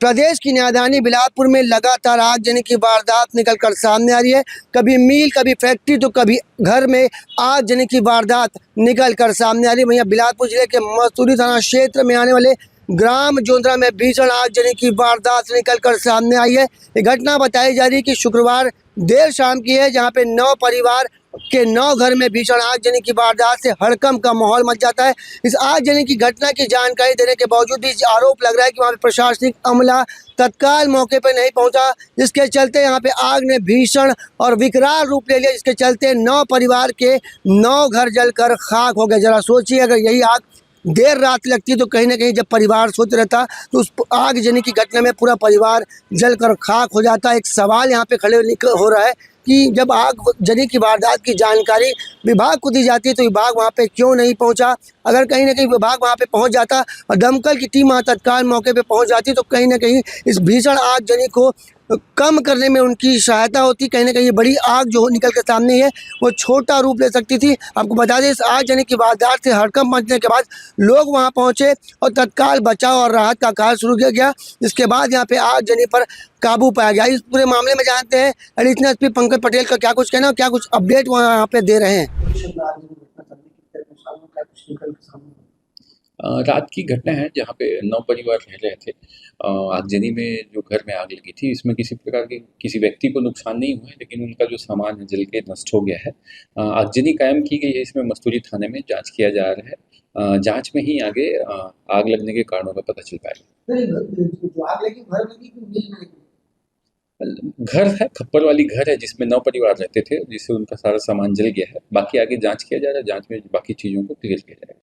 प्रदेश की राजधानी बिलासपुर में लगातार आगजनी की वारदात निकलकर सामने आ रही है। कभी मिल, कभी फैक्ट्री, तो कभी घर में आगजनी की वारदात निकलकर सामने आ रही है। वहीं बिलासपुर जिले के मस्तूरी थाना क्षेत्र में आने वाले ग्राम जोंधरा में भीषण आगजनी की वारदात निकलकर सामने आई है। ये घटना बताई जा रही है कि शुक्रवार देर शाम की है, जहां पे 9 परिवार के 9 घर में भीषण आगजनी की वारदात से हड़कंप का माहौल मच जाता है। इस आगजनी की घटना की जानकारी देने के बावजूद भी आरोप लग रहा है कि वहाँ पे प्रशासनिक अमला तत्काल मौके पर नहीं पहुंचा, जिसके चलते यहाँ पे आग ने भीषण और विकराल रूप ले लिया, जिसके चलते 9 परिवार के 9 घर जलकर खाक हो गए। जरा सोचिए, अगर यही आग देर रात लगती तो कहीं ना कहीं जब परिवार सोच रहता तो उस आगजनी की घटना में पूरा परिवार जलकर खाक हो जाता। एक सवाल यहाँ पे खड़े हो रहा है कि जब आगजनी की वारदात की जानकारी विभाग को दी जाती है तो विभाग वहाँ पे क्यों नहीं पहुँचा। अगर कहीं ना कहीं विभाग वहाँ पे पहुँच जाता और दमकल की टीम तत्काल मौके पे पहुँच जाती तो कहीं ना कहीं इस भीषण आगजनी को कम करने में उनकी सहायता होती। कहीं ना कहीं बड़ी आग जो निकल के सामने है वो छोटा रूप ले सकती थी। आपको बता दें, इस आगजनी की वारदात से हड़कंप मचने के बाद लोग वहां पहुंचे और तत्काल बचाव और राहत का कार्य शुरू किया गया, जिसके बाद यहां पे आगजनी पर काबू पाया गया। इस पूरे मामले में जानते हैं एडिशनल एसपी पंकज पटेल का क्या कुछ कहना, क्या कुछ अपडेट वहाँ यहाँ पे दे रहे हैं। रात की घटना है जहाँ पे 9 परिवार रह रहे थे। आगजनी में जो घर में आग लगी थी, इसमें किसी प्रकार के किसी व्यक्ति को नुकसान नहीं हुआ है, लेकिन उनका जो सामान है जल के नष्ट हो गया है। आगजनी कायम की गई है, इसमें मस्तूरी थाने में जांच किया जा रहा है। जांच में ही आगे आग लगने के कारणों का पता चल पाएगा। घर है, खप्पर वाली घर है जिसमें 9 परिवार रहते थे, जिससे उनका सारा सामान जल गया है। बाकी आगे जांच किया जा रहा है, जांच में बाकी चीज़ों को क्लियर किया जाएगा।